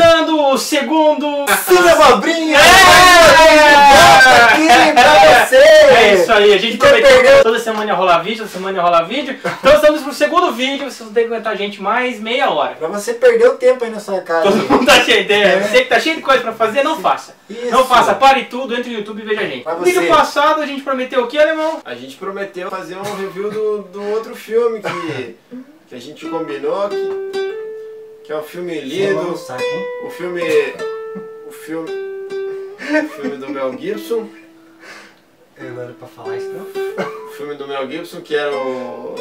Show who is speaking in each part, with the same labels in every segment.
Speaker 1: começando o segundo
Speaker 2: Cinema Abrinha!
Speaker 1: aqui
Speaker 2: pra você!
Speaker 1: É isso aí, a gente prometeu toda semana ia rolar vídeo, Então estamos pro segundo vídeo, vocês vão ter que aguentar a gente mais meia hora.
Speaker 2: Pra você perder o tempo aí na sua casa.
Speaker 1: Todo mundo tá cheio de ideia. Você que tá cheio de coisa pra fazer, não faça.
Speaker 2: Isso.
Speaker 1: Não faça, pare tudo, entre no YouTube e veja a gente.
Speaker 2: Pra
Speaker 1: No vídeo
Speaker 2: você.
Speaker 1: passado a gente prometeu o que, alemão?
Speaker 3: A gente prometeu fazer um review do outro filme que a gente combinou, que é um filme lindo, o filme do Mel Gibson.
Speaker 2: Agora pra falar isso não?
Speaker 3: O filme do Mel Gibson, que era o...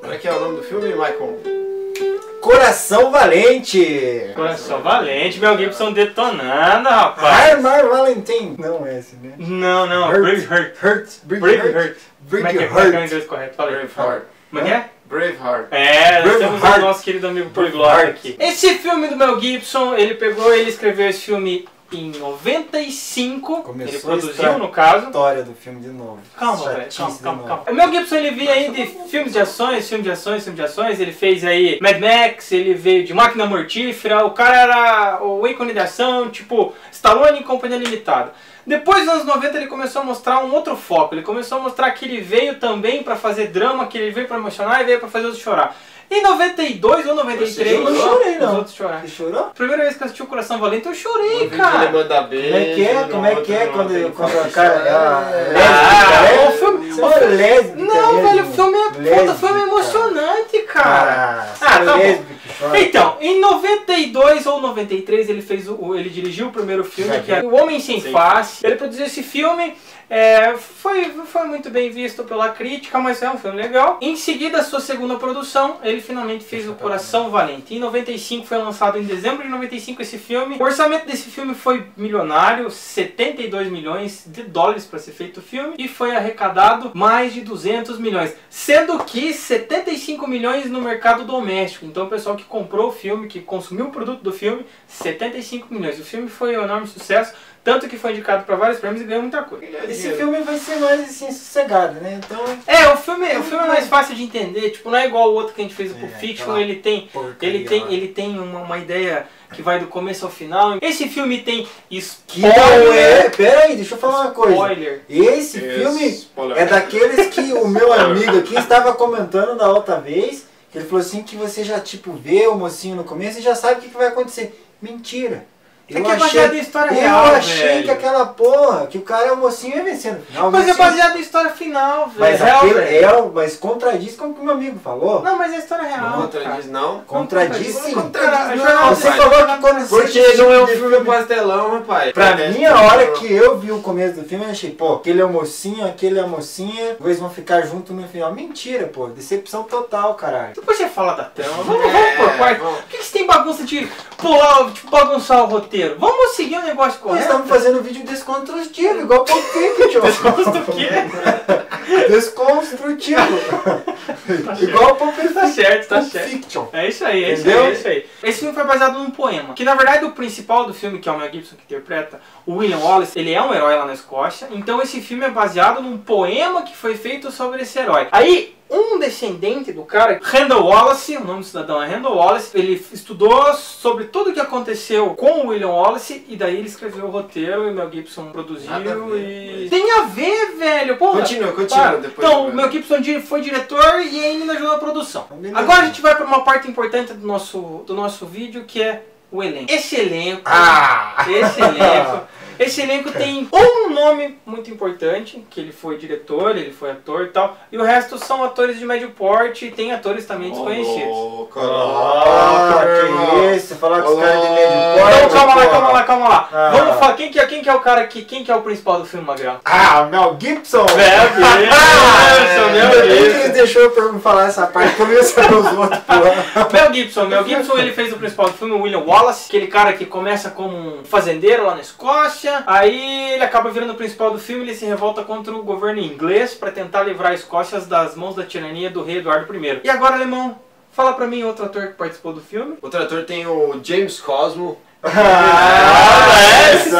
Speaker 3: Como é que é o nome do filme, Michael?
Speaker 2: Coração Valente!
Speaker 1: Coração Valente, Mel Gibson detonando, rapaz.
Speaker 2: Armar Valentim! Não é esse, né?
Speaker 1: Não,
Speaker 2: Hurt.
Speaker 1: Braveheart. Como é que é o inglês correto? Fala aí.
Speaker 3: Braveheart.
Speaker 1: Como é que é?
Speaker 3: Braveheart.
Speaker 1: É, nós temos
Speaker 2: Braveheart.
Speaker 1: o nosso querido amigo poliglota aqui. Esse filme do Mel Gibson, ele escreveu esse filme em 95.
Speaker 2: Começou
Speaker 1: ele
Speaker 2: a
Speaker 1: produziu,
Speaker 2: estragar
Speaker 1: no caso.
Speaker 2: História do filme de novo.
Speaker 1: Calma, velho,
Speaker 2: Chatice de
Speaker 1: calma.
Speaker 2: novo.
Speaker 1: O Mel Gibson, ele vinha aí de filmes de ações. Ele fez aí Mad Max, ele veio de Máquina Mortífera. O cara era o ícone de ação, tipo Stallone e Companhia Limitada. Depois dos anos 90 ele começou a mostrar um outro foco. Ele começou a mostrar que ele veio também pra fazer drama, que ele veio pra emocionar e veio pra fazer os chorar. Em 92 ou 93,
Speaker 2: Eu não chorei, não.
Speaker 1: os outros choraram.
Speaker 2: Você chorou?
Speaker 1: Primeira vez que eu assisti o Coração Valente, eu chorei,
Speaker 3: Ele
Speaker 1: cara.
Speaker 3: manda beijo.
Speaker 2: Como é que é quando a cara
Speaker 1: o filme...
Speaker 2: Você é lésbica
Speaker 1: Não,
Speaker 2: mesmo.
Speaker 1: velho, o filme é puta,
Speaker 2: Lésbica.
Speaker 1: o filme é emocionante, cara.
Speaker 2: Tá
Speaker 1: bom.
Speaker 2: lésbica que chora.
Speaker 1: Então, em 92 ou 93 ele dirigiu o primeiro filme, que é O Homem Sem Face. Ele produziu esse filme, foi muito bem visto pela crítica, mas é um filme legal. Em seguida, a sua segunda produção, ele finalmente fez o Coração Valente. Em 95 foi lançado em dezembro de 95 esse filme. O orçamento desse filme foi milionário, 72 milhões de dólares para ser feito o filme, e foi arrecadado mais de 200 milhões, sendo que 75 milhões no mercado doméstico. Então o pessoal que comprou o filme, que consumiu o produto do filme, 75 milhões. O filme foi um enorme sucesso, tanto que foi indicado para vários prêmios e ganhou muita coisa.
Speaker 2: Esse filme vai ser mais assim, sossegado, né? Então...
Speaker 1: O filme é mais fácil de entender, tipo, não é igual o outro que a gente fez, o Pulp Fiction. Ele tem uma ideia que vai do começo ao final. Esse filme tem spoiler.
Speaker 2: Pera aí, deixa eu falar uma coisa.
Speaker 1: Spoiler.
Speaker 2: Esse filme é daqueles que o meu amigo aqui estava comentando da outra vez, que ele falou assim que você já tipo vê o mocinho no começo e já sabe o que vai acontecer. Mentira.
Speaker 1: É que é baseado em história real,
Speaker 2: Eu achei
Speaker 1: velho.
Speaker 2: que aquela porra, que o cara é o mocinho ia vencer no final.
Speaker 1: Mas é baseado em história final, velho.
Speaker 2: Mas
Speaker 1: Real,
Speaker 2: aquilo
Speaker 1: velho.
Speaker 2: mas contradiz como que o meu amigo falou.
Speaker 1: Não, mas é história real.
Speaker 3: Não contradiz, não.
Speaker 2: Contradiz sim.
Speaker 1: Cara,
Speaker 2: Você falou que quando
Speaker 3: Porque
Speaker 2: você
Speaker 3: não é um filme pastelão, rapaz.
Speaker 2: Pra mim, a hora que eu vi o começo do filme, eu achei, pô, aquele é o mocinho, aquele é a mocinha, eles vão ficar juntos no final. Mentira, pô, decepção total, caralho.
Speaker 1: Depois você fala da trama, vamos por parte.
Speaker 3: vamos.
Speaker 1: Por que você tem bagunça de pular, tipo, bagunçar o roteiro? Vamos seguir o negócio
Speaker 2: Nós
Speaker 1: correto.
Speaker 2: estamos fazendo vídeo desconstrutivo, igual Pulp Fiction.
Speaker 1: Desconto o quê?
Speaker 2: Desconstrutivo. Igual Pulp
Speaker 1: Tá certo, tá
Speaker 2: Pulp
Speaker 1: certo.
Speaker 2: Fiction.
Speaker 1: É isso aí, é
Speaker 2: Entendeu?
Speaker 1: isso aí. Esse filme foi baseado num poema. Que na verdade o principal do filme, que é o Mel Gibson que interpreta, o William Wallace, ele é um herói lá na Escócia. Então esse filme é baseado num poema que foi feito sobre esse herói. Aí, um descendente do cara, Randall Wallace, o nome do cidadão é Randall Wallace, ele estudou sobre tudo o que aconteceu com o William Wallace e daí ele escreveu o roteiro e o Mel Gibson produziu e... Tem a ver, velho! Porra,
Speaker 3: Continua,
Speaker 1: para.
Speaker 3: depois.
Speaker 1: Então, o Mel Gibson foi diretor e ainda ajudou na produção.
Speaker 2: Beleza.
Speaker 1: Agora a gente vai para uma parte importante do nosso vídeo, que é o elenco. Esse elenco tem um nome muito importante, que ele foi diretor, ele foi ator e tal, e o resto são atores de médio porte e tem atores também desconhecidos.
Speaker 2: Que isso, falar com os caras de meio de
Speaker 1: Então,
Speaker 2: porte.
Speaker 1: calma lá.
Speaker 2: Ah.
Speaker 1: Vamos falar, quem que é o cara aqui, quem que é o principal do filme, Magrão?
Speaker 2: Ah, Mel Gibson!
Speaker 1: Mel
Speaker 2: Ele
Speaker 1: Gibson.
Speaker 2: deixou eu falar essa parte, começando os outros pulando.
Speaker 1: Mel Gibson, ele fez o principal do filme, o William Wallace, aquele cara que começa como um fazendeiro lá na Escócia, aí ele acaba virando o principal do filme, ele se revolta contra o governo inglês para tentar livrar a Escócia das mãos da tirania do rei Eduardo I. E agora, alemão, fala pra mim outro ator que participou do filme.
Speaker 3: Outro ator tem o James Cosmo.
Speaker 1: Saiu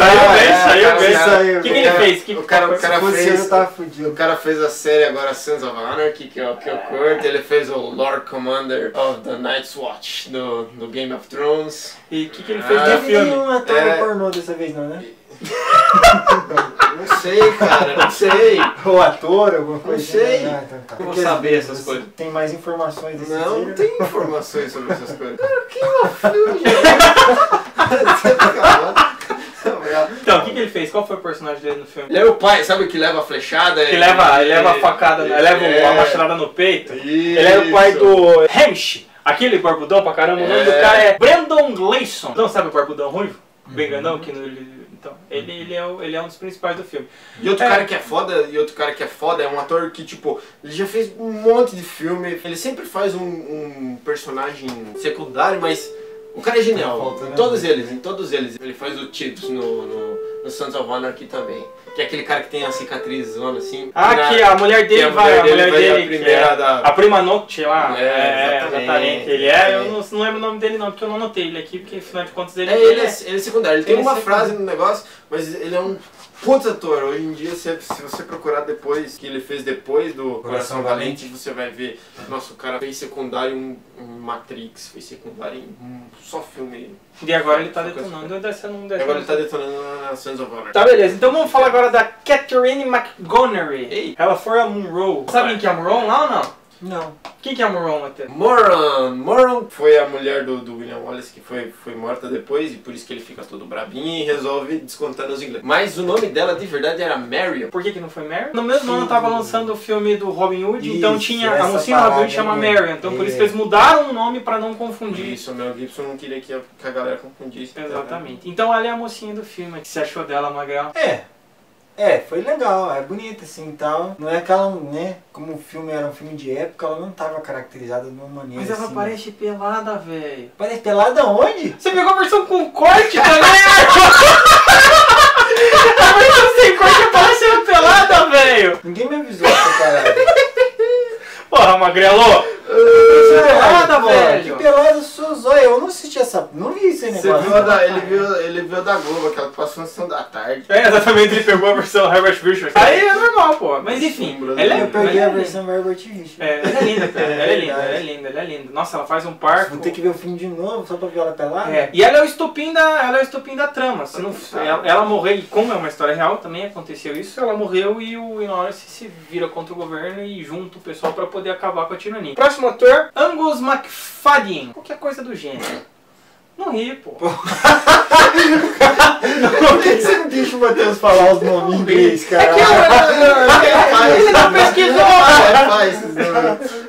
Speaker 1: bem. O que ele fez?
Speaker 3: O cara fez a série agora Sons of Anarchy, que eu curto. Ele fez o Lord Commander of the Night's Watch do Game of Thrones.
Speaker 1: E o que ele fez no filme?
Speaker 2: Não é ator pornô dessa vez não, né?
Speaker 3: Não sei, cara, não sei.
Speaker 2: Ou ator, alguma coisa.
Speaker 3: Não sei.
Speaker 1: Eu vou saber essas coisas.
Speaker 2: Tem mais informações desse
Speaker 3: Não, não tem informações sobre essas coisas. Cara, que é o filme,
Speaker 1: Então, o que ele fez? Qual foi o personagem dele no filme?
Speaker 3: Ele é o pai, sabe o que leva a flechada?
Speaker 1: Que leva a facada, leva a machadada no peito.
Speaker 3: Isso.
Speaker 1: Ele era o pai do Hamish, aquele barbudão pra caramba. O nome do cara é Brendan Gleeson. Não sabe o barbudão ruivo? Bem grandão, que então, ele é um dos principais do filme.
Speaker 3: E outro cara que é foda é um ator que, tipo, ele já fez um monte de filme. Ele sempre faz um personagem secundário, mas o cara é genial. Em todos eles. Ele faz o Chips no Sons of Anarchy também. Que é aquele cara que tem a cicatrizona assim.
Speaker 1: Que a mulher dele a prima Nocte lá.
Speaker 3: Exatamente.
Speaker 1: Eu não lembro o nome dele não, porque eu não anotei ele aqui, porque afinal de contas ele
Speaker 3: é secundário. Ele tem uma frase no negócio, mas ele é um puta ator. Hoje em dia, se você procurar depois, que ele fez depois do Coração Valente, você vai ver, nossa, o cara fez secundário em Matrix, fez secundário em só filme.
Speaker 1: E agora ele tá detonando.
Speaker 3: Agora ele tá detonando na Sons of Anarchy.
Speaker 1: Tá, beleza. Então vamos falar agora da Catherine McGonery. Ela foi a Monroe. Sabe quem que é a Monroe lá ou não?
Speaker 2: Não.
Speaker 1: Quem que é a Monroe, Matheus?
Speaker 3: Moran foi a mulher do William Wallace, que foi morta depois, e por isso que ele fica todo brabinho e resolve descontar nos ingleses. Mas o nome dela de verdade era Marion.
Speaker 1: Por que não foi Marion? No mesmo ano tava lançando o filme do Robin Hood, então tinha a mocinha do Robin Hood chama Marion, então por isso que eles mudaram o nome pra não confundir.
Speaker 3: Isso, o Mel Gibson não queria que a galera confundisse.
Speaker 1: Exatamente. Então ela é a mocinha do filme. O que você achou dela, Magrão?
Speaker 2: Foi legal, é bonita assim e tal. Não é aquela, né, como o filme era um filme de época, ela não tava caracterizada de uma maneira
Speaker 1: Mas ela
Speaker 2: assim.
Speaker 1: parece pelada, velho.
Speaker 2: Parece pelada onde?
Speaker 1: Você pegou a versão com corte também? A versão sem corte parece uma pelada, velho.
Speaker 2: Ninguém me avisou essa parada.
Speaker 1: Porra, Magrelo! Pelada, velho!
Speaker 2: Que pelada sua zóia, eu não assisti essa. Não vi esse negócio.
Speaker 3: Ele viu da Globo, aquela que passou na sessão da tarde.
Speaker 1: Exatamente, ele pegou a versão Herbert Richards. Aí é normal, pô. Mas enfim,
Speaker 2: eu peguei a versão Herbert Richards.
Speaker 1: Ela é linda, cara. Ela é linda. Nossa, ela faz um parco.
Speaker 2: Vou ter que ver o filme de novo só pra ver ela pelada?
Speaker 1: E ela é o estopim da trama. Se não, ela morreu, e como é uma história real, também aconteceu isso, ela morreu e o Norris se vira contra o governo e junta o pessoal pra poder acabar com a tirania. Próximo ator, Angus McFadden. Qualquer coisa do gênero. Não ri, pô.
Speaker 2: Por que você não deixa o Matheus falar os nomes em inglês, cara?
Speaker 1: Ele não pesquisou!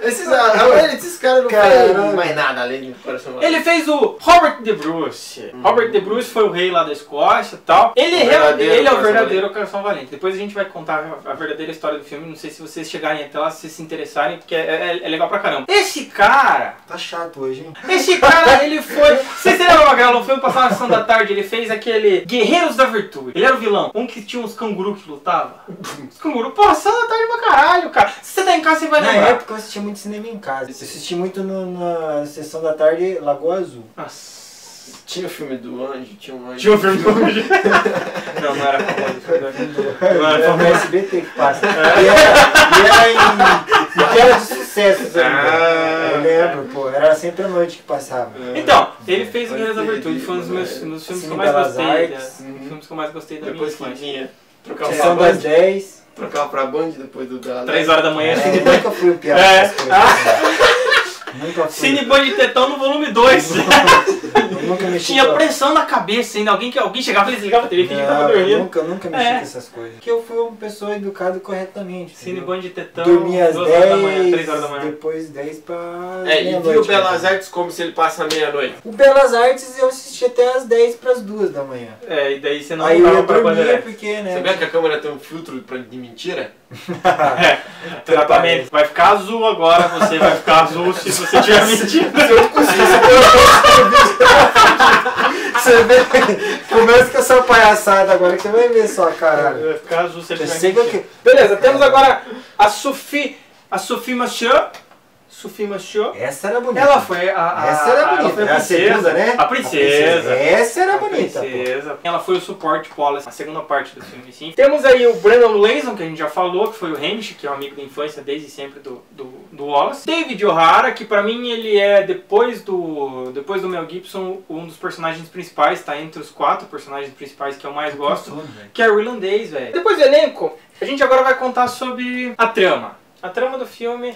Speaker 3: Esses caras não fazem mais nada além do Coração Valente.
Speaker 1: Ele fez o Robert de Bruce. Robert de Bruce foi o rei lá da Escócia e tal. Ele é o verdadeiro Coração Valente. Depois a gente vai contar a verdadeira história do filme. Não sei se vocês chegarem até lá, se vocês se interessarem, porque é legal pra caramba. Esse cara...
Speaker 2: Tá chato hoje, hein?
Speaker 1: Esse cara, ele foi... Vocês lembram, Magrelo? No filme passado na sessão da tarde, ele fez aquele Guerreiros da Virtude. Ele era o vilão. Um que tinha uns cangurus que lutavam. Os cangurus, pô, sessão da tarde pra caralho, cara. Se você tá em casa, você vai lembrar.
Speaker 2: Na época eu assistia muito cinema em casa. Eu assisti muito na sessão da tarde Lagoa Azul.
Speaker 1: Nossa.
Speaker 3: Tinha o filme do Anjo, tinha um Anjo.
Speaker 1: Tinha o filme do Anjo. Não era famoso. Não era famoso.
Speaker 2: SBT que passa. E era de sucessos ainda. Eu lembro, pô. Era sempre à noite que passava.
Speaker 1: Então, ele fez o Guerreiros da Virtude. Foi um dos meus filmes que eu mais gostei. Filmes que eu mais gostei da minha infância.
Speaker 3: Depois que vinha.
Speaker 2: Sessão das 10.
Speaker 3: Trocava pra Band depois do Bela.
Speaker 1: 3 horas da manhã.
Speaker 2: Eu nunca fui o pior dessas coisas.
Speaker 1: Cine Band de Tetão no volume 2.
Speaker 2: Nunca mexi.
Speaker 1: Tinha pressão na cabeça ainda. Alguém chegava e desligava a TV e fingia que tava dormindo.
Speaker 2: Nunca mexi com essas coisas. Porque eu fui uma pessoa educada corretamente.
Speaker 1: Cine Band de Tetão.
Speaker 2: Dormia às
Speaker 1: 2 horas da
Speaker 2: 10,
Speaker 1: manhã, 3 horas da manhã.
Speaker 2: Depois 10 pra
Speaker 3: e
Speaker 2: meia-noite.
Speaker 3: viu o Belas Artes como se ele passa meia-noite?
Speaker 2: O Belas Artes eu assisti até às 10 pras 2 da manhã.
Speaker 1: E daí você não
Speaker 2: aí eu ia
Speaker 1: pra
Speaker 2: dormir porque, né?
Speaker 3: Sabia que a câmera tem um filtro de mentira?
Speaker 1: Exatamente. Vai ficar azul agora, você vai ficar azul se você estiver mentindo.
Speaker 2: Você vê, começa com essa palhaçada agora que você vai ver só, caralho.
Speaker 1: Vai ficar azul se ele estiver
Speaker 2: Chega
Speaker 1: mentindo. Beleza, temos agora a Sophie Mathieu. Sophie Marceau.
Speaker 2: Essa era bonita.
Speaker 1: Ela foi
Speaker 2: Essa era bonita.
Speaker 1: Ela foi
Speaker 2: a segunda, né?
Speaker 1: A princesa.
Speaker 2: Essa era bonita.
Speaker 1: Princesa. Ela foi o suporte Wallace, a segunda parte do filme, sim. Temos aí o Brendan Gleeson, que a gente já falou, que foi o Hamish, que é um amigo da infância desde sempre do Wallace. David O'Hara, que pra mim ele é, depois do Mel Gibson, um dos personagens principais, tá entre os 4 personagens principais que eu mais gosto, que é o irlandês, velho. Depois do elenco, a gente agora vai contar sobre a trama. A trama do filme...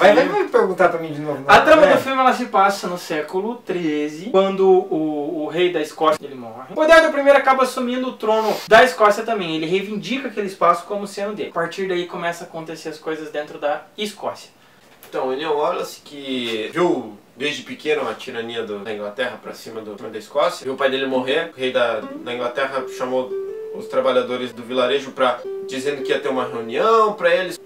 Speaker 2: Vai perguntar pra mim de novo.
Speaker 1: A trama do filme ela se passa no século XIII, quando o rei da Escócia ele morre. O Eduardo I acaba assumindo o trono da Escócia também. Ele reivindica aquele espaço como sendo dele. A partir daí começa a acontecer as coisas dentro da Escócia.
Speaker 3: Então, ele é o Wallace que viu desde pequeno a tirania da Inglaterra pra cima da Escócia. Viu o pai dele morrer. O rei da Inglaterra chamou os trabalhadores do vilarejo dizendo que ia ter uma reunião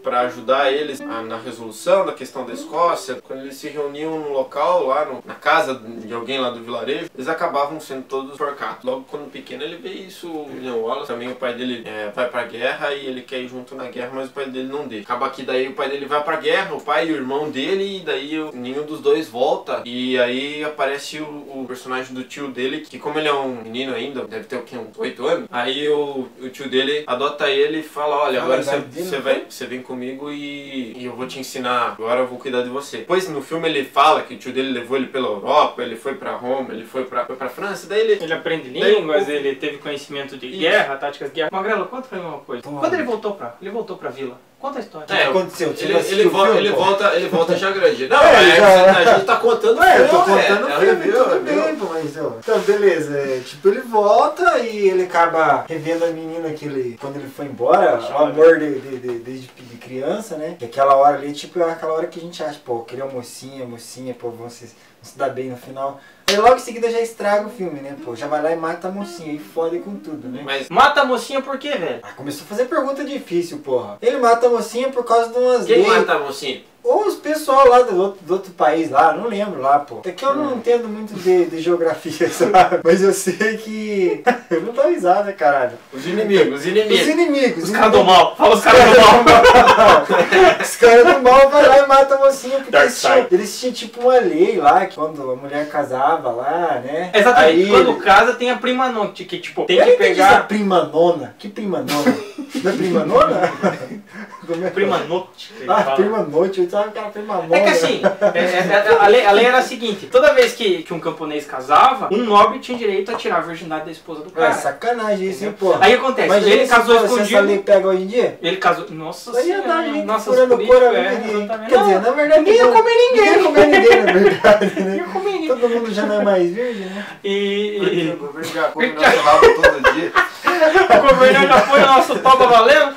Speaker 3: para ajudar eles na resolução da questão da Escócia. Quando eles se reuniam no local, lá na casa de alguém lá do vilarejo, eles acabavam sendo todos enforcados. Logo quando pequeno ele vê isso, o William Wallace, também o pai dele vai pra guerra e ele quer ir junto na guerra, mas o pai dele não deixa. Acaba que daí o pai dele vai pra guerra, o pai e o irmão dele, e daí nenhum dos dois volta. E aí aparece o personagem do tio dele, que como ele é um menino ainda, deve ter uns 8 anos, aí o tio dele adota ele e fala, olha, agora você vem comigo e eu vou te ensinar, agora eu vou cuidar de você. Depois no filme ele fala que o tio dele levou ele pela Europa, ele foi pra Roma, ele foi pra França, daí ele
Speaker 1: aprende línguas, ele teve conhecimento de guerra, táticas de guerra. Magrelo, conta pra mim uma coisa. Quando ele voltou pra vila, conta a história.
Speaker 2: O que aconteceu?
Speaker 3: Ele volta já grande. Não, a gente tá contando o filme.
Speaker 2: Eu tô contando o filme, tudo bem, pô, mas então, beleza. Tipo, ele volta e ele acaba revendo a menina quando ele foi embora, o amor desde criança, né? E aquela hora ali, tipo, é aquela hora que a gente acha, pô, aquele é mocinha, pô, vão se dar bem no final. Aí logo em seguida já estraga o filme, né? Pô, já vai lá e mata a mocinha e fode com tudo, né?
Speaker 1: Mas mata a mocinha por quê, velho?
Speaker 2: Começou a fazer pergunta difícil, porra. Ele mata a mocinha por causa de umas leis.
Speaker 3: Quem mata a mocinha?
Speaker 2: Ou os pessoal lá do outro país lá, não lembro lá, pô. É que eu não entendo muito de geografia, sabe? Mas eu sei que... Eu não dou risada, caralho.
Speaker 3: Os inimigos.
Speaker 1: Os caras do mal. Fala os caras do mal.
Speaker 2: Os caras do mal vai lá e matam a mocinha, porque eles tinham tipo uma lei lá, que quando a mulher casava lá, né?
Speaker 1: Exatamente. Aí, quando casa tem a prima nona, que tipo, tem que pegar...
Speaker 2: a prima nona? Que prima nona? Não é prima nona?
Speaker 1: Prima noite.
Speaker 2: Prima noite, eu tava com aquela prima nona.
Speaker 1: É que assim, a lei era a seguinte, toda vez que um camponês casava, um nobre tinha direito a tirar a virgindade da esposa do cara.
Speaker 2: É sacanagem isso, hein, pô.
Speaker 1: Aí acontece,
Speaker 2: mas
Speaker 1: ele casou escondido.
Speaker 2: Se essa lei pega hoje em dia?
Speaker 1: Ele casou... Nossa
Speaker 2: senhora,
Speaker 1: nossa
Speaker 2: senhora. Quer dizer, na verdade...
Speaker 1: Ninguém ia comer ninguém.
Speaker 2: Ninguém ia comer ninguém, na verdade, né?
Speaker 1: Ninguém ia comer ninguém.
Speaker 2: Todo mundo já não é mais virgem, né?
Speaker 3: O governo já come nosso rabo todo dia.
Speaker 1: O governo já foi o nosso toba valendo.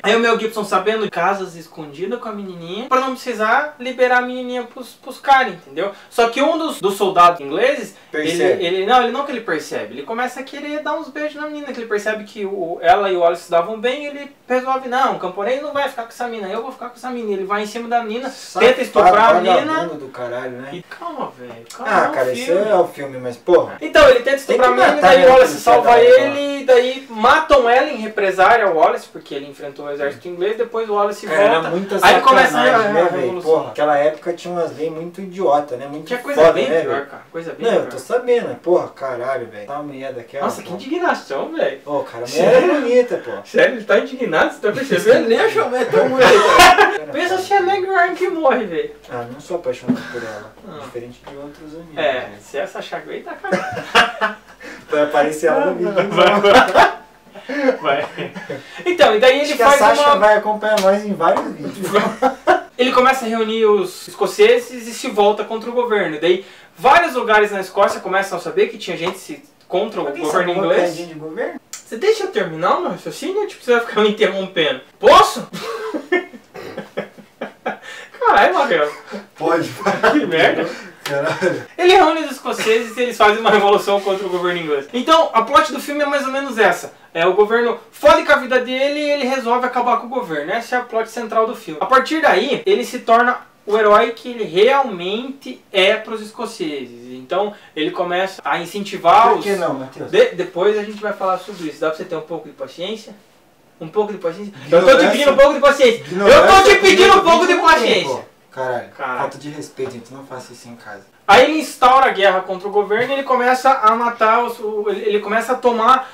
Speaker 1: Aí o Mel Gibson sabendo casas escondidas com a menininha, pra não precisar liberar a menininha pros caras, entendeu? Só que um dos soldados ingleses, ele percebe, ele começa a querer dar uns beijos na menina, que ele percebe que ela e o Wallace se davam bem, e ele resolve, não, o camponês não vai ficar com essa menina, eu vou ficar com essa menina. Ele vai em cima da menina, tenta estuprar a menina.
Speaker 2: Do caralho, né?
Speaker 1: E calma, velho, calma.
Speaker 2: Cara, isso é o filme, mas porra.
Speaker 1: Então, ele tenta estuprar a menina, daí o Wallace salva ele, e daí matam ela em represária ao Wallace, porque ele enfrentou o exército inglês, depois o Wallace volta.
Speaker 2: Era muita
Speaker 1: aí começa
Speaker 2: né, velho? Porra, aquela época tinha umas leis muito idiota, né? Muito
Speaker 1: tinha coisa
Speaker 2: foda,
Speaker 1: bem
Speaker 2: né,
Speaker 1: pior, cara. Coisa bem
Speaker 2: pior.
Speaker 1: Não,
Speaker 2: eu tô sabendo, porra, caralho, velho. Tá uma mulher daquela.
Speaker 1: Nossa, que indignação, velho.
Speaker 2: Pô, cara, a mulher é bonita, pô.
Speaker 1: Sério, ele tá indignado, você tá percebendo?
Speaker 3: Ele nem achou a mulher tão bonita.
Speaker 1: Pensa se é a Meg Ryan que morre, velho.
Speaker 2: Não sou apaixonado por ela. Diferente de outros amigos.
Speaker 1: Se essa chaga tá cagada.
Speaker 2: Vai aparecer ela no vídeo.
Speaker 1: Vai. Então, e daí ele
Speaker 2: que
Speaker 1: faz
Speaker 2: a Sasha vai acompanhar nós em vários vídeos.
Speaker 1: Ele começa a reunir os escoceses e se volta contra o governo. Daí vários lugares na Escócia começam a saber que tinha gente contra o governo inglês.
Speaker 2: De governo?
Speaker 1: Você deixa eu terminar o meu raciocínio ou tipo, você vai ficar me interrompendo? Posso? Caralho, Magrelo.
Speaker 2: Pode.
Speaker 1: Que merda.
Speaker 2: Caralho.
Speaker 1: Ele reúne os escoceses e eles fazem uma revolução contra o governo inglês. Então, a plot do filme é mais ou menos essa. O governo fode com a vida dele e ele resolve acabar com o governo. Essa é a plot central do filme. A partir daí, ele se torna o herói que ele realmente é para os escoceses. Então, ele começa a incentivar
Speaker 2: Por que não, Matheus?
Speaker 1: Depois a gente vai falar sobre isso. Dá pra você ter um pouco de paciência? Um pouco de paciência? Eu tô te pedindo um pouco de paciência. Eu tô te pedindo um pouco de paciência.
Speaker 2: Caralho,
Speaker 1: Caralho.
Speaker 2: falta de respeito, gente. Não faça isso em casa.
Speaker 1: Aí ele instaura a guerra contra o governo e ele começa a matar, ele começa a tomar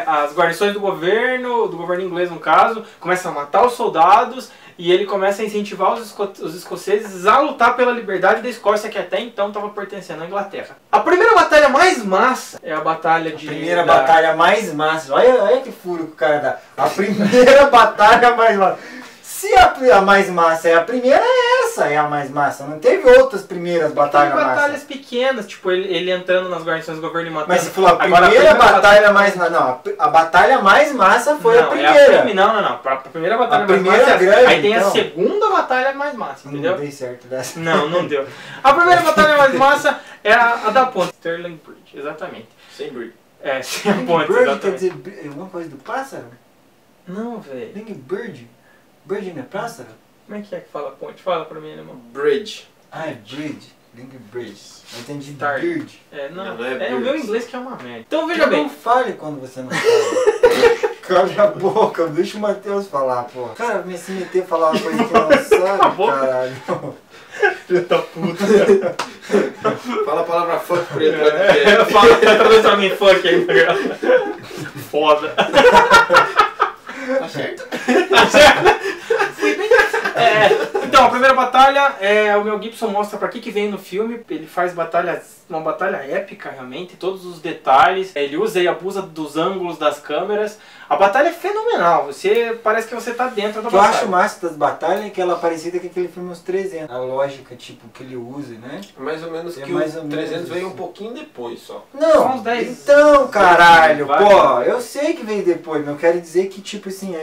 Speaker 1: as guarnições do governo inglês no caso, começa a matar os soldados e ele começa a incentivar os escoceses a lutar pela liberdade da Escócia, que até então estava pertencendo à Inglaterra. A primeira batalha mais massa é a batalha de...
Speaker 2: Primeira batalha mais massa. Olha que furo que o cara dá. A primeira batalha mais massa. Se a mais massa é a primeira, essa é a mais massa. Não teve outras primeiras batalhas massas.
Speaker 1: Tem batalhas pequenas, tipo ele entrando nas guarnições do governo e matando.
Speaker 2: Mas você falou a primeira batalha mais massa. Não, a batalha mais massa foi a primeira.
Speaker 1: Não. A primeira batalha mais
Speaker 2: primeira
Speaker 1: massa.
Speaker 2: Grande,
Speaker 1: aí tem
Speaker 2: então.
Speaker 1: a segunda batalha mais massa, entendeu?
Speaker 2: Não dei certo dessa.
Speaker 1: Não deu. A primeira batalha mais massa é a da ponte. Stirling Bridge, exatamente.
Speaker 3: Sem bridge.
Speaker 1: Sem a ponte,
Speaker 2: Bird
Speaker 1: exatamente.
Speaker 2: quer dizer alguma coisa do pássaro?
Speaker 1: Não, velho.
Speaker 2: Link Bird? Bird não é pássaro?
Speaker 1: Como é que fala ponte? Fala pra mim, irmão.
Speaker 3: Bridge.
Speaker 2: Ah, é Bridge. Link Bridge. Eu entendi
Speaker 1: Start.
Speaker 2: Bird.
Speaker 3: Não é
Speaker 1: o
Speaker 3: birds.
Speaker 1: meu inglês que é uma merda. Então veja
Speaker 2: Não
Speaker 1: bem.
Speaker 2: fale quando você não fala. Cala a boca, deixa o Matheus falar, pô. Cara, se meter a falar uma coisa que não sabe, caralho.
Speaker 1: Filho da puta.
Speaker 3: Fala a palavra fuck pra ele.
Speaker 1: Fala, traduz pra mim funk aí, tá ligado? Foda.
Speaker 3: Tá certo?
Speaker 1: Tá certo? Fui bem. Então, a primeira batalha, o Mel Gibson mostra pra que vem no filme. Ele faz uma batalha épica, realmente, todos os detalhes. Ele usa e abusa dos ângulos das câmeras. A batalha é fenomenal, parece que você tá dentro da
Speaker 2: O que eu
Speaker 1: batalha.
Speaker 2: acho massa das batalhas é que ela é parecida com aquele filme Os 300. A lógica, tipo, que ele usa, né?
Speaker 3: Mais ou menos
Speaker 2: É
Speaker 3: que
Speaker 2: mais
Speaker 3: o
Speaker 2: ou menos
Speaker 3: 300 veio
Speaker 2: isso.
Speaker 3: um pouquinho depois só.
Speaker 1: Só
Speaker 2: Não,
Speaker 1: uns 10.
Speaker 2: então, caralho,
Speaker 1: Vai,
Speaker 2: pô,
Speaker 1: vai.
Speaker 2: eu sei que veio depois, mas eu quero dizer que, tipo assim,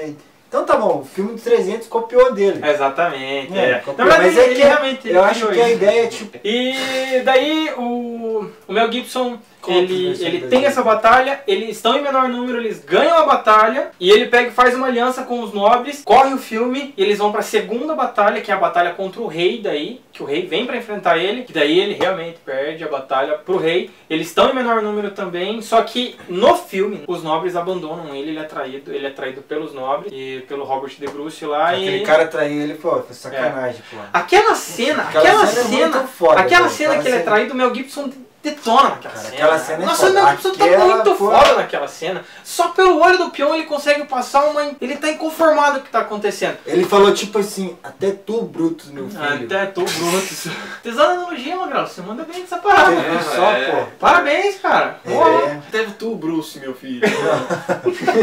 Speaker 2: então tá bom, o filme dos 300 copiou dele.
Speaker 1: Exatamente,
Speaker 2: copiou,
Speaker 1: Na verdade,
Speaker 2: mas é
Speaker 1: ele
Speaker 2: que
Speaker 1: realmente
Speaker 2: eu acho
Speaker 1: criou
Speaker 2: que a
Speaker 1: isso.
Speaker 2: ideia é, tipo...
Speaker 1: E daí o Mel Gibson,
Speaker 2: Conta as
Speaker 1: ele
Speaker 2: versões
Speaker 1: tem
Speaker 2: da
Speaker 1: essa batalha, eles estão em menor número, eles ganham a batalha, e ele pega e faz uma aliança com os nobres, corre o filme, e eles vão pra segunda batalha, que é a batalha contra o rei daí, que o rei vem pra enfrentar ele, que daí ele realmente perde a batalha pro rei. Eles estão em menor número também, só que no filme os nobres abandonam ele é traído pelos nobres e pelo Robert De Bruce lá.
Speaker 2: Aquele cara traiu ele, pô, foi sacanagem, pô.
Speaker 1: Aquela cena
Speaker 2: é muito foda,
Speaker 1: aquela
Speaker 2: pô.
Speaker 1: cena que ele é traído, o Mel Gibson detona naquela
Speaker 2: Cara,
Speaker 1: cena.
Speaker 2: aquela cena é
Speaker 1: Nossa, o
Speaker 2: foda.
Speaker 1: Mel Gibson tá
Speaker 2: Aquela
Speaker 1: muito
Speaker 2: foi-
Speaker 1: foda naquela cena. Só pelo olho do peão ele consegue passar ele tá inconformado com o que tá acontecendo.
Speaker 2: Ele falou tipo assim, até tu, Brutus, meu filho.
Speaker 1: Até tô bruto. Tesão analogia, Magrão. Você manda bem nessa parada.
Speaker 2: Teve só, pô.
Speaker 1: Parabéns, cara. Porra.
Speaker 3: Teve tu, Bruce, meu filho.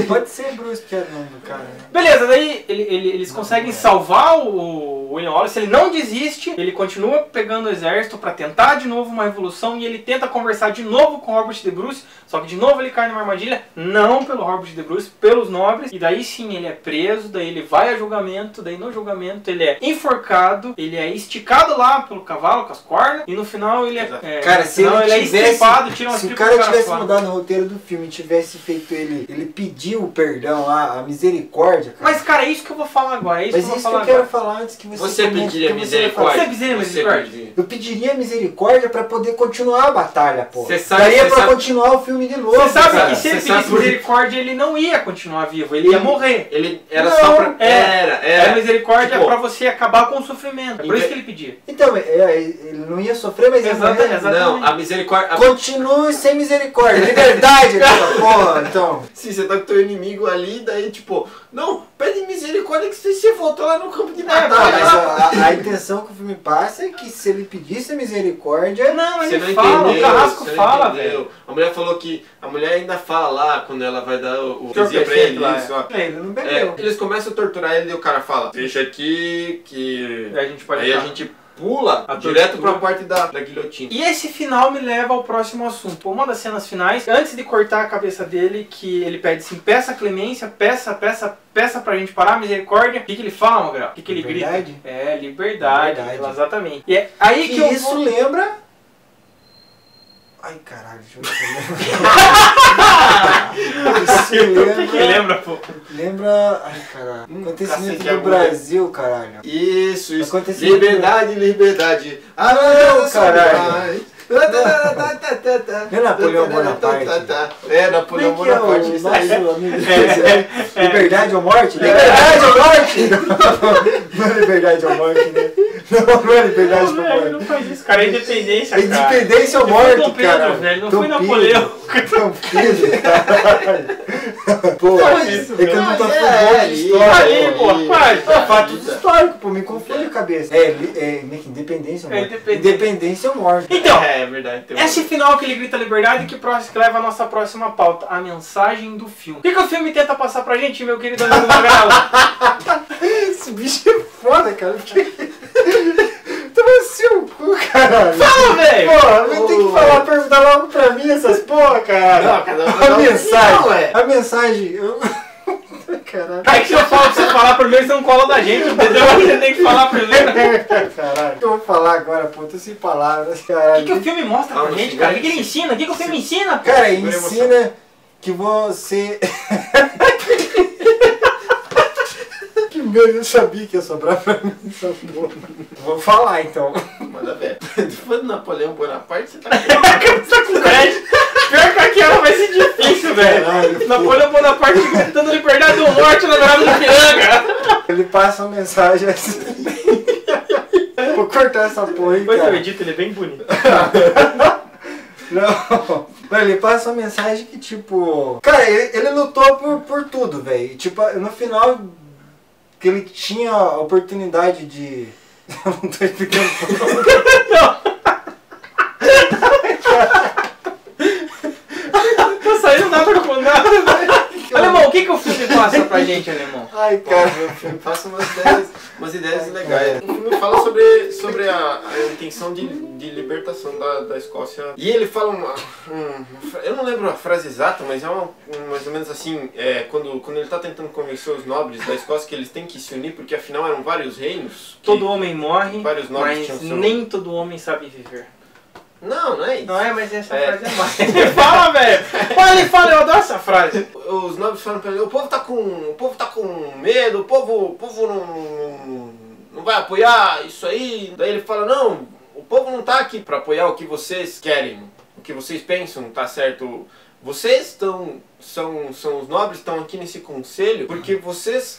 Speaker 2: Pode ser Bruce, que é o nome do cara, né?
Speaker 1: Beleza, daí eles conseguem salvar o William Wallace, ele não desiste, ele continua pegando o exército pra tentar de novo uma revolução e ele tenta conversar de novo com o Robert De Bruce, só que de novo ele cai numa armadilha, não pelo Robert De Bruce, pelos nobres, e daí sim ele é preso, daí ele vai a julgamento, daí no julgamento ele é enforcado, ele é esticado lá pelo cavalo com as cornas, e no final ele
Speaker 2: Cara,
Speaker 1: no
Speaker 2: se
Speaker 1: final
Speaker 2: ele
Speaker 1: é
Speaker 2: tivesse,
Speaker 1: estripado, tira umas
Speaker 2: se o
Speaker 1: tripas
Speaker 2: cara
Speaker 1: do
Speaker 2: tivesse
Speaker 1: fora.
Speaker 2: mudado o roteiro do filme e tivesse feito ele pediu o perdão lá, a misericórdia, cara.
Speaker 1: Mas cara, é isso que eu vou falar agora, é isso
Speaker 2: Mas
Speaker 1: que eu vou
Speaker 2: isso que
Speaker 1: falar
Speaker 2: eu quero
Speaker 1: agora.
Speaker 2: falar antes que você
Speaker 3: Você
Speaker 2: comente,
Speaker 3: pediria
Speaker 2: que você vai falar.
Speaker 3: misericórdia?
Speaker 1: Você pediria misericórdia?
Speaker 3: pediria.
Speaker 2: Eu pediria misericórdia pra poder continuar a batalha, pô.
Speaker 3: Cê sabe-
Speaker 2: Daria
Speaker 3: cê
Speaker 2: pra
Speaker 3: sabe-
Speaker 2: continuar o filme de novo,
Speaker 1: Você sabe
Speaker 2: cara.
Speaker 1: que se ele
Speaker 3: Você sabe
Speaker 1: pedisse
Speaker 3: por-
Speaker 1: misericórdia, ele não ia continuar vivo, ele ia morrer.
Speaker 3: Ele era
Speaker 2: Não,
Speaker 3: só pra...
Speaker 1: Era misericórdia
Speaker 3: Tipo,
Speaker 1: pra você acabar com o sofrimento. É por isso que ele pedia.
Speaker 2: Então, ele não ia sofrer, mas ia morrer.
Speaker 1: Exatamente.
Speaker 3: Não, a misericórdia...
Speaker 2: Continue sem misericórdia. Liberdade, essa porra, então.
Speaker 3: Se você tá com teu inimigo ali, daí tipo... Não, pede misericórdia que você voltou lá no campo de
Speaker 2: Tá,
Speaker 3: batalha.
Speaker 2: mas a intenção que o filme passa é que se ele pedisse misericórdia...
Speaker 1: Não,
Speaker 3: Você
Speaker 1: ele
Speaker 3: não
Speaker 1: fala,
Speaker 3: entendeu,
Speaker 1: o Carrasco
Speaker 3: você não
Speaker 1: fala,
Speaker 3: entendeu.
Speaker 1: velho.
Speaker 3: A mulher falou que... A mulher ainda fala lá, quando ela vai dar o
Speaker 1: Senhor
Speaker 3: vizinho pra
Speaker 1: prefeito
Speaker 3: ele,
Speaker 1: lá,
Speaker 3: isso, ó.
Speaker 2: Ele não bebeu.
Speaker 3: Eles começam a torturar ele e o cara fala: deixa aqui que...
Speaker 1: Aí a gente pode
Speaker 3: Aí a
Speaker 1: entrar.
Speaker 3: gente pula
Speaker 1: A
Speaker 3: direto
Speaker 1: tortura.
Speaker 3: pra parte da guilhotina.
Speaker 1: E esse final me leva ao próximo assunto. Uma das cenas finais, antes de cortar a cabeça dele, que ele pede assim, peça clemência, peça pra gente parar, misericórdia. O que ele fala, Magrão? O que ele
Speaker 2: Liberdade?
Speaker 1: grita? É, liberdade.
Speaker 2: Liberdade.
Speaker 1: Exatamente. E é aí que eu
Speaker 2: isso
Speaker 1: vou...
Speaker 2: lembra... Ai, caralho, deixa eu ver.
Speaker 1: O que lembra, pô?
Speaker 2: Lembra... Ai, caralho. Acontecimento
Speaker 1: cacete,
Speaker 2: do
Speaker 1: agulha.
Speaker 2: Brasil, caralho.
Speaker 3: Isso.
Speaker 2: Acontecimento-
Speaker 3: Liberdade, liberdade. Ah,
Speaker 2: Não, caralho. Não é Napoleão Bonaparte?
Speaker 3: É, Napoleão
Speaker 2: Como é que é
Speaker 3: Bonaparte.
Speaker 2: o
Speaker 3: isso aí.
Speaker 2: nosso amigo? Liberdade ou morte? Liberdade ou morte? Não é liberdade ou morte, né? Não é liberdade pra
Speaker 1: velho,
Speaker 2: morte.
Speaker 1: não faz isso, cara. É independência,
Speaker 2: É
Speaker 1: cara.
Speaker 2: independência ou
Speaker 1: Ele foi
Speaker 2: morte,
Speaker 1: Dom Pedro,
Speaker 2: cara.
Speaker 1: velho. Não
Speaker 2: Dom
Speaker 1: foi
Speaker 2: Pedro.
Speaker 1: Napoleão.
Speaker 2: Dom Pedro, caralho. Pô,
Speaker 1: Faz isso,
Speaker 2: é que eu não tô
Speaker 3: velho.
Speaker 2: falando
Speaker 3: Ali,
Speaker 2: de história.
Speaker 1: ali, pô, faz.
Speaker 2: É fatos históricos, pô, me confunde a cabeça. É independência ou
Speaker 1: É
Speaker 2: morte?
Speaker 1: independência.
Speaker 2: Independência ou morte.
Speaker 1: Então,
Speaker 3: É verdade. Tem
Speaker 1: esse final que ele grita liberdade que leva a nossa próxima pauta, a mensagem do filme. O que o filme tenta passar pra gente, meu querido amigo Magrelo?
Speaker 2: Esse bicho é foda, cara. Toma seu cu, caralho.
Speaker 1: Fala, velho!
Speaker 2: Porra, vai ter que falar, perguntar logo pra mim essas porra, caralho.
Speaker 3: Não, cada um
Speaker 2: A mensagem.
Speaker 3: não, é.
Speaker 2: A mensagem. Caralho.
Speaker 1: Aí que se eu falo pra você falar primeiro, você não cola da gente, entendeu? Você tem que falar primeiro.
Speaker 2: Caralho. O que eu vou falar agora, pô? Tô sem palavras,
Speaker 1: O
Speaker 2: caralho.
Speaker 1: que o filme mostra pra gente, cara? O que ele ensina? O que o filme ensina? Pô?
Speaker 2: Cara, ensina que você. Que merda, eu sabia que ia sobrar pra mim essa porra. Vou falar então.
Speaker 3: Manda ver. Depois do Napoleão Bonaparte, você tá
Speaker 1: Você tá com crédito. Pior que aquela vai ser difícil, velho.
Speaker 2: Caralho,
Speaker 1: Napoleão Bonaparte gritando liberdade do norte na beirada do Piranga.
Speaker 2: Ele passa uma mensagem assim. Vou cortar essa porra aí,
Speaker 1: Depois eu
Speaker 2: cara.
Speaker 1: edito, ele é bem bonito.
Speaker 2: Não, mas ele passa uma mensagem que, tipo... Cara, ele lutou por tudo, velho. Tipo, no final, que ele tinha a oportunidade de... Eu não tô explicando.
Speaker 1: Tá saindo nada com nada, velho. Alemão, o que o filme passa pra gente, Alemão?
Speaker 2: Ai,
Speaker 3: Cara,
Speaker 2: cara.
Speaker 3: o filme passa umas ideias legais. O filme fala sobre a intenção de libertação da Escócia. E ele fala eu não lembro a frase exata, mas é mais ou menos assim, quando ele tá tentando convencer os nobres da Escócia que eles têm que se unir, porque afinal eram vários reinos.
Speaker 1: Todo homem morre,
Speaker 3: Vários nobres
Speaker 1: mas
Speaker 3: tinham seu...
Speaker 1: nem todo homem sabe viver.
Speaker 3: Não é isso.
Speaker 1: Não é, mas essa frase é mais. Fala, velho! Ele fala, eu adoro essa frase.
Speaker 3: Os nobres falam pra ele, o povo tá com medo, o povo não vai apoiar isso aí. Daí ele fala, não, o povo não tá aqui pra apoiar o que vocês querem, o que vocês pensam, tá certo? Vocês são os nobres, estão aqui nesse conselho, porque vocês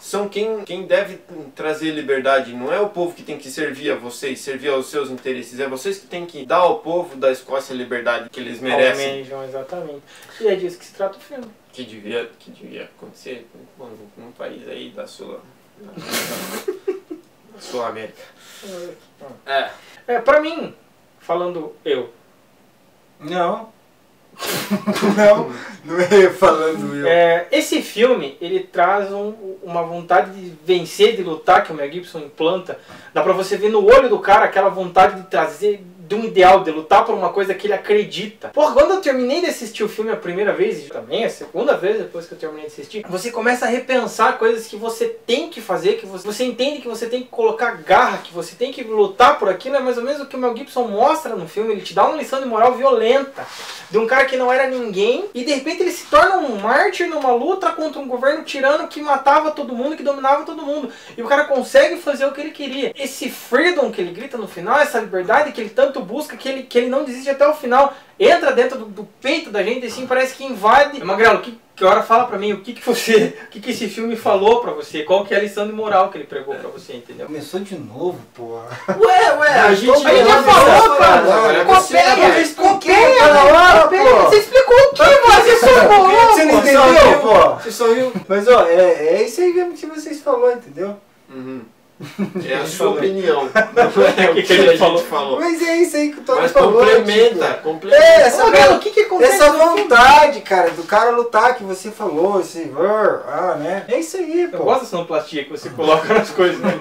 Speaker 3: são quem deve trazer liberdade. Não é o povo que tem que servir a vocês, servir aos seus interesses. É vocês que tem que dar ao povo da Escócia a liberdade que eles merecem.
Speaker 1: Almejam, exatamente. E é disso que se trata o filme.
Speaker 3: Que devia acontecer num país aí da Sul-América.
Speaker 1: Pra mim, falando eu,
Speaker 2: Não. Não é falando eu.
Speaker 1: esse filme, ele traz uma vontade de vencer, de lutar, que o Mel Gibson implanta. Dá pra você ver no olho do cara aquela vontade de trazer, de um ideal, de lutar por uma coisa que ele acredita. Porra, quando eu terminei de assistir o filme a primeira vez, e também a segunda vez depois que eu terminei de assistir, você começa a repensar coisas que você tem que fazer, que você entende que você tem que colocar garra, que você tem que lutar por aquilo. É mais ou menos o que o Mel Gibson mostra no filme. Ele te dá uma lição de moral violenta, de um cara que não era ninguém, e de repente ele se torna um mártir numa luta contra um governo tirano que matava todo mundo, que dominava todo mundo. E o cara consegue fazer o que ele queria. Esse freedom que ele grita no final, essa liberdade que ele tanto busca, que ele não desiste até o final, entra dentro do peito da gente, assim, parece que invade. Magrelo, que hora fala pra mim o que esse filme falou pra você? Qual que é a lição de moral que ele pregou pra você, entendeu?
Speaker 2: Começou de novo, porra.
Speaker 3: Ué, a gente
Speaker 1: já falou, cara! Copeia na hora, pô! Você explicou o que, você socorrou!
Speaker 2: Você não entendeu, pô?
Speaker 3: Você sorriu.
Speaker 2: Mas ó, é isso aí mesmo que vocês falaram, entendeu?
Speaker 3: É a sua opinião. Não é o que a gente falou.
Speaker 2: Mas é isso aí que o Tony
Speaker 3: Mas
Speaker 2: falou.
Speaker 3: complementa,
Speaker 2: tipo,
Speaker 3: complementa.
Speaker 2: essa,
Speaker 1: Magrelo, o que acontece?
Speaker 2: essa vontade, cara, do cara lutar que você falou, esse né? É isso aí, pô.
Speaker 1: Eu gosto da sonoplastia que você coloca nas coisas, né?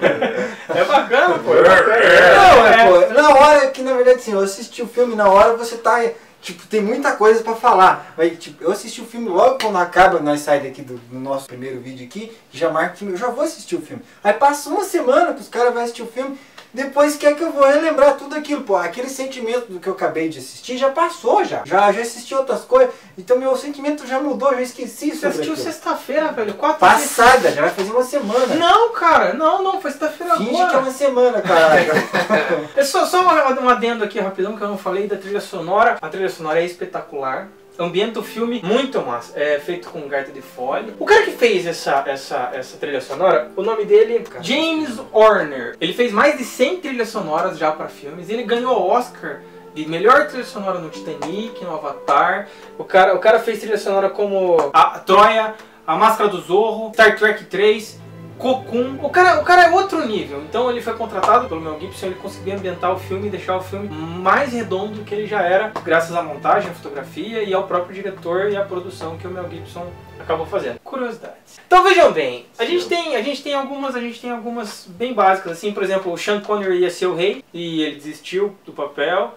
Speaker 1: É bacana, pô.
Speaker 2: Não, pô, na hora que, na verdade, assim, eu assisti o filme, na hora você tá... Tipo, tem muita coisa pra falar. Mas, tipo, eu assisti o filme logo quando acaba, nós saímos daqui do nosso primeiro vídeo aqui, já marca o filme, eu já vou assistir o filme. Aí passa uma semana que os caras vão assistir o filme, depois quer que eu vou relembrar tudo aquilo, pô. Aquele sentimento do que eu acabei de assistir já passou, já assisti outras coisas, então meu sentimento já mudou, já esqueci
Speaker 1: Você
Speaker 2: sobre
Speaker 1: assistiu
Speaker 2: aquilo.
Speaker 1: Sexta-feira, velho. 4
Speaker 2: Passada, já vai fazer uma semana.
Speaker 1: Não, cara, não, foi sexta-feira
Speaker 2: Finge
Speaker 1: agora.
Speaker 2: que é uma semana, caralho.
Speaker 1: É só um adendo aqui rapidão que eu não falei da trilha sonora. A trilha sonora é espetacular. ambienta o filme muito massa. É feito com gaita de fole. O cara que fez essa trilha sonora, o nome dele é James Horner. Ele fez mais de 100 trilhas sonoras já para filmes. Ele ganhou o Oscar de melhor trilha sonora no Titanic, no Avatar. O cara fez trilha sonora como a Troia, A Máscara do Zorro, Star Trek 3, Cocoon. O cara é outro nível. Então ele foi contratado pelo Mel Gibson. Ele conseguiu ambientar o filme e deixar o filme mais redondo do que ele já era, graças à montagem, à fotografia e ao próprio diretor e à produção que o Mel Gibson acabou fazendo. Curiosidades. Então vejam bem, a gente tem algumas bem básicas, assim, por exemplo, o Sean Connery ia ser o rei e ele desistiu do papel.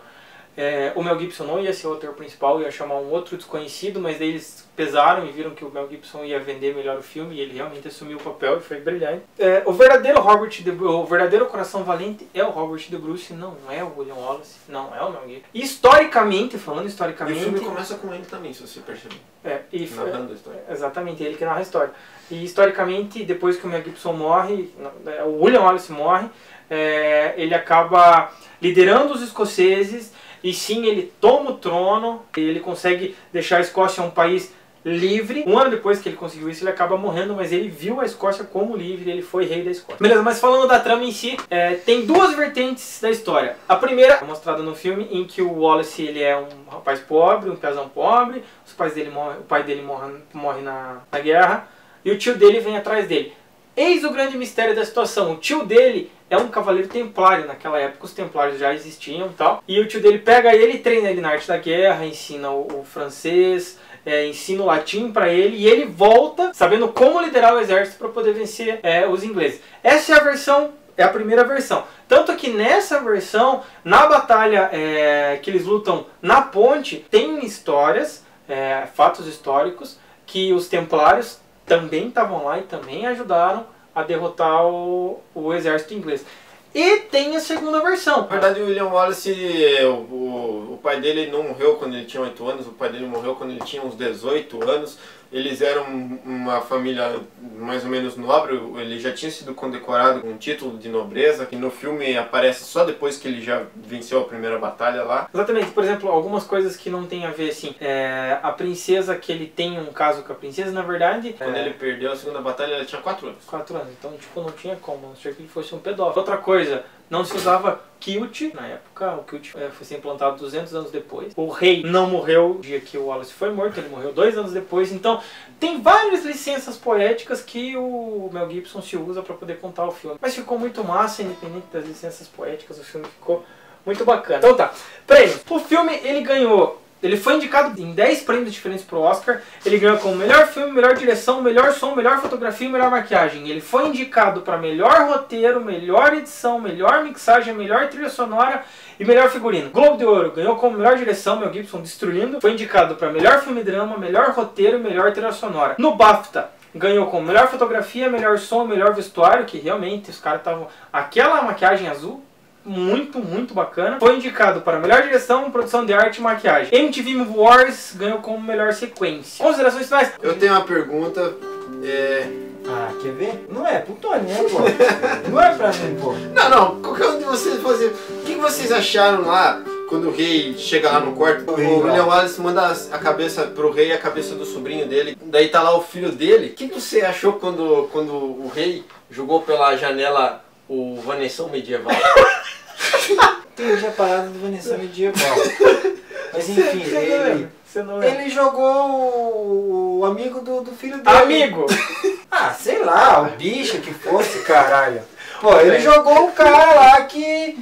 Speaker 1: O Mel Gibson não ia ser o ator principal, ia chamar um outro desconhecido, mas daí eles pesaram e viram que o Mel Gibson ia vender melhor o filme e ele realmente assumiu o papel e foi brilhante. O verdadeiro Coração Valente é o Robert De Bruce, não é o William Wallace, não é o Mel Gibson. Historicamente, falando historicamente...
Speaker 3: E o filme começa com ele também, se você perceber. Narrando a história.
Speaker 1: Exatamente, ele que narra a história. E historicamente, depois que o Mel Gibson morre, o William Wallace morre, ele acaba liderando os escoceses. E sim, ele toma o trono, e ele consegue deixar a Escócia um país livre. Um ano depois que ele conseguiu isso, ele acaba morrendo, mas ele viu a Escócia como livre, ele foi rei da Escócia. Beleza, mas falando da trama em si, tem duas vertentes da história. A primeira é mostrada no filme, em que o Wallace ele é um rapaz pobre, um peasão pobre, o pai dele morre na guerra, e o tio dele vem atrás dele. Eis o grande mistério da situação. O tio dele é um cavaleiro templário. Naquela época os templários já existiam e tal. E o tio dele pega ele e treina ele na arte da guerra, ensina o francês, ensina o latim para ele. E ele volta sabendo como liderar o exército para poder vencer os ingleses. Essa é a primeira versão. Tanto que nessa versão, na batalha que eles lutam na ponte, tem histórias, fatos históricos, que os templários também estavam lá e também ajudaram a derrotar o exército inglês. E tem a segunda versão.
Speaker 3: Na verdade, o William Wallace, o pai dele não morreu quando ele tinha 8 anos, o pai dele morreu quando ele tinha uns 18 anos. Eles eram uma família mais ou menos nobre, ele já tinha sido condecorado com um título de nobreza, que no filme aparece só depois que ele já venceu a primeira batalha lá.
Speaker 1: Exatamente, por exemplo, algumas coisas que não tem a ver, assim, a princesa, que ele tem um caso com a princesa, na verdade...
Speaker 3: Quando ele perdeu a segunda batalha, ele tinha 4 anos.
Speaker 1: 4 anos, então tipo, não tinha como, a não ser que ele fosse um pedófilo. Outra coisa, não se usava kilt na época, o kilt foi ser implantado 200 anos depois. O rei não morreu no dia que o Wallace foi morto, ele morreu 2 anos depois, então tem várias licenças poéticas que o Mel Gibson se usa para poder contar o filme. Mas ficou muito massa, independente das licenças poéticas, o filme ficou muito bacana. Então tá, prêmios. O filme ele foi indicado em 10 prêmios diferentes pro Oscar. Ele ganhou como melhor filme, melhor direção, melhor som, melhor fotografia e melhor maquiagem. Ele foi indicado para melhor roteiro, melhor edição, melhor mixagem, melhor trilha sonora e melhor figurino. Globo de Ouro ganhou como melhor direção, Mel Gibson Destruindo. Foi indicado para melhor filme drama, melhor roteiro e melhor trilha sonora. No BAFTA ganhou como melhor fotografia, melhor som, melhor vestuário, que realmente os caras estavam... Aquela maquiagem azul, muito bacana. Foi indicado para melhor direção, produção de arte e maquiagem. MTV Movie Awards ganhou como melhor sequência. Considerações finais?
Speaker 3: Eu tenho uma pergunta.
Speaker 2: Quer ver? Não é pro Tony, né, pô? Não é pra mim, pô.
Speaker 3: Não, qualquer um de vocês fazer. O que vocês acharam lá quando o rei chega lá no quarto? O William Wallace manda a cabeça pro rei, a cabeça do sobrinho dele. Daí tá lá o filho dele. O que você achou quando o rei jogou pela janela o Vanessão medieval?
Speaker 2: Entendi a parada do Vanessa medieval. Mas enfim, ele jogou o amigo do filho dele.
Speaker 1: Amigo!
Speaker 2: Sei lá, o bicho que fosse, caralho. Pô, ele jogou o cara lá que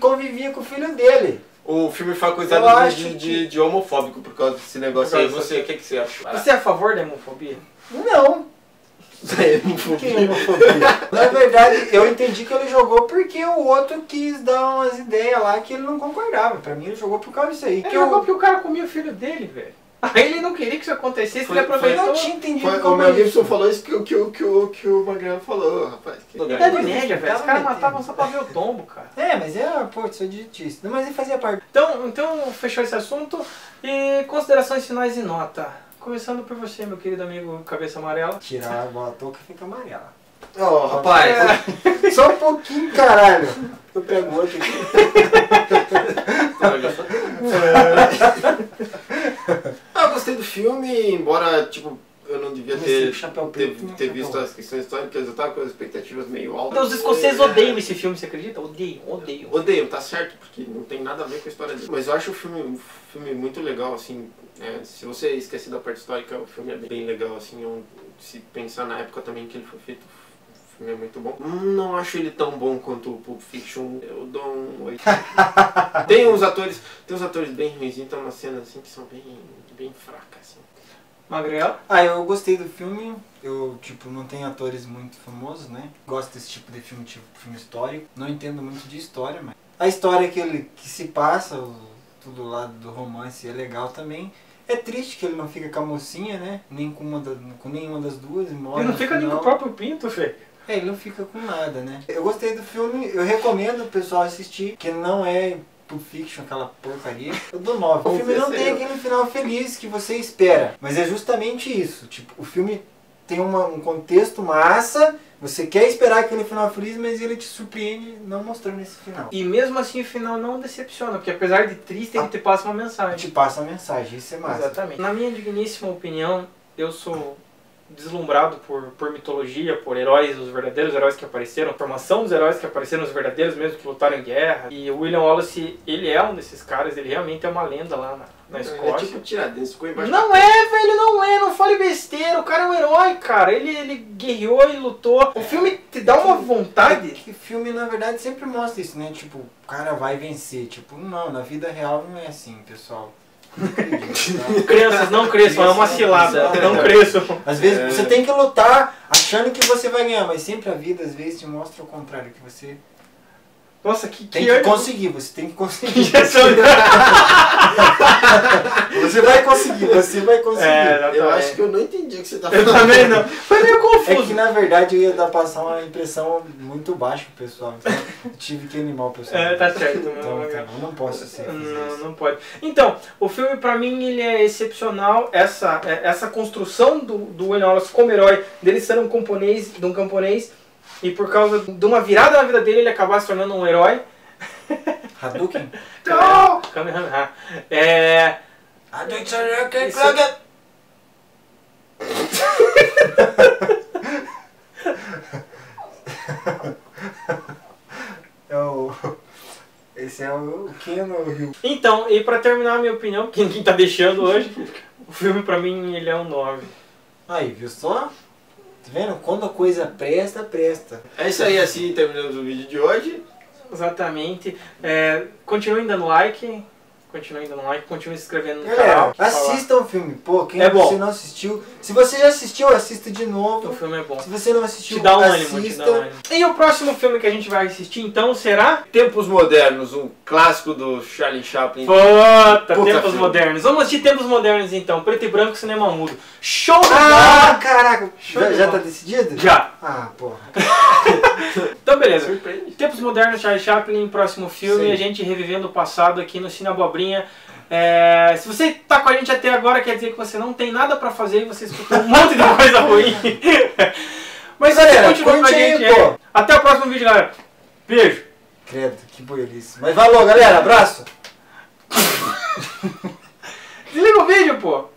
Speaker 2: convivia com o filho dele.
Speaker 3: O filme foi acusado de homofóbico por causa desse negócio aí. Você, o que você acha?
Speaker 1: Você é a favor da homofobia?
Speaker 2: Não. Que homofobia? Na verdade, eu entendi que ele jogou porque o outro quis dar umas ideias lá que ele não concordava. Pra mim, ele jogou por causa disso aí.
Speaker 1: Ele jogou porque o cara comia o filho dele, velho. Aí ele não queria que isso acontecesse, ele aproveitou.
Speaker 2: Eu não tinha entendido
Speaker 3: o Mel Gibson falou isso que o Magrelo falou, rapaz.
Speaker 1: Idade média, velho. Os caras matavam só pra ver o tombo, cara.
Speaker 2: Mas pô, isso é difícil. Mas ele fazia parte.
Speaker 1: Então, fechou esse assunto. E considerações finais e nota. Começando por você, meu querido amigo Cabeça Amarela.
Speaker 2: Tirar a touca fica amarela.
Speaker 3: Rapaz.
Speaker 2: Só um pouquinho, caralho. Eu pego outro aqui.
Speaker 3: gostei do filme, embora, tipo, eu não devia ter visto as questões históricas, eu tava com as expectativas meio altas.
Speaker 1: Os escoceses odeiam esse filme, você acredita? Odeiam.
Speaker 3: Odeiam, tá certo, porque não tem nada a ver com a história dele. Mas eu acho o filme muito legal, assim, se você esquecer da parte histórica, o filme é bem legal, assim, se pensar na época também que ele foi feito, o filme é muito bom. Não acho ele tão bom quanto o Pulp Fiction, eu dou um 8. Tem uns atores bem ruins, então umas cenas assim que são bem fracas, assim.
Speaker 1: Magrelo?
Speaker 2: Eu gostei do filme. Eu, tipo, não tenho atores muito famosos, né? Gosto desse tipo de filme, tipo filme histórico. Não entendo muito de história, mas a história que se passa, tudo lá do romance é legal também. É triste que ele não fica com a mocinha, né? Nem com nenhuma das duas.
Speaker 1: Ele não fica nem com o próprio pinto, Fê.
Speaker 2: Ele não fica com nada, né? Eu gostei do filme, eu recomendo o pessoal assistir, que não é Pulp Fiction, aquela porcaria. Eu dou 9. O filme não tem aquele final feliz que você espera, mas é justamente isso. Tipo, o filme tem um contexto massa, você quer esperar aquele final feliz, mas ele te surpreende não mostrando esse final.
Speaker 1: E mesmo assim o final não decepciona, porque apesar de triste, ele te passa uma mensagem.
Speaker 2: Te passa uma mensagem, isso é massa.
Speaker 1: Exatamente. Na minha digníssima opinião, eu sou deslumbrado por mitologia, por heróis, os verdadeiros heróis que apareceram, a formação dos heróis que apareceram, os verdadeiros mesmo que lutaram em guerra. E o William Wallace, ele é um desses caras, ele realmente é uma lenda lá na Escócia.
Speaker 3: É tipo Tiradentes, ficou embaixo.
Speaker 1: Não é, velho, não fale besteira, o cara é um herói, cara, ele guerreou e lutou. O filme te dá uma vontade.
Speaker 2: Que filme, na verdade, sempre mostra isso, né? Tipo, o cara vai vencer. Tipo, não, na vida real não é assim, pessoal.
Speaker 1: Crianças, não cresçam, é uma cilada, não cresçam.
Speaker 2: Às vezes você tem que lutar achando que você vai ganhar, mas sempre a vida às vezes te mostra o contrário, que você
Speaker 1: Nossa,
Speaker 2: tem que conseguir, você tem que conseguir. Você vai conseguir.
Speaker 3: Eu acho que eu não entendi o que você tá falando.
Speaker 1: Eu também não. Foi meio confuso.
Speaker 2: É que na verdade eu ia passar uma impressão muito baixa pro pessoal. Então eu tive que animar o pessoal.
Speaker 1: Tá certo.
Speaker 2: Então, eu não posso ser.
Speaker 1: Não pode. Então, o filme pra mim ele é excepcional. Essa construção do William Wallace como herói, dele ser um camponês, e por causa de uma virada na vida dele, ele acabar se tornando um herói.
Speaker 2: Hadouken?
Speaker 1: Não! Kamehameha.
Speaker 2: Esse é o Keanu Reeves.
Speaker 1: Então, e pra terminar a minha opinião, quem tá deixando hoje, o filme pra mim ele é um 9.
Speaker 2: Aí, viu só? Tá vendo? Quando a coisa presta.
Speaker 3: É isso aí, assim terminamos o vídeo de hoje.
Speaker 1: Exatamente. Continuem dando like. Continuem se inscrevendo no
Speaker 2: Galera,
Speaker 1: canal.
Speaker 2: assistam o filme. Pô, quem
Speaker 1: É bom.
Speaker 2: você não assistiu. Se você já assistiu, assista de novo.
Speaker 1: O filme é bom.
Speaker 2: Se você não assistiu,
Speaker 1: Te dá um
Speaker 2: assista.
Speaker 1: ânimo, te dá um ânimo. E o próximo filme que a gente vai assistir então será?
Speaker 3: Tempos Modernos, um clássico do Charlie Chaplin.
Speaker 1: Puta, Tempos
Speaker 3: filme.
Speaker 1: Modernos. Vamos assistir Tempos Modernos então. Preto e branco, cinema mudo. Show de bola!
Speaker 2: Caraca!
Speaker 1: Show de
Speaker 2: Já
Speaker 1: bola.
Speaker 2: tá decidido?
Speaker 1: Já.
Speaker 2: Porra.
Speaker 1: Então beleza.
Speaker 3: Surpreende.
Speaker 1: Tempos Modernos, Charlie Chaplin, próximo filme.
Speaker 2: Sim.
Speaker 1: A gente revivendo o passado aqui no Cine Abobrinha. Se você tá com a gente até agora, quer dizer que você não tem nada pra fazer e você escutou um monte de coisa ruim. Mas
Speaker 2: Galera,
Speaker 1: continua com a
Speaker 2: curte aí,
Speaker 1: gente.
Speaker 2: pô.
Speaker 1: Até o próximo vídeo, galera. Beijo.
Speaker 2: Credo, que boiolice. Mas valeu, galera. Abraço.
Speaker 1: Desliga o vídeo, pô.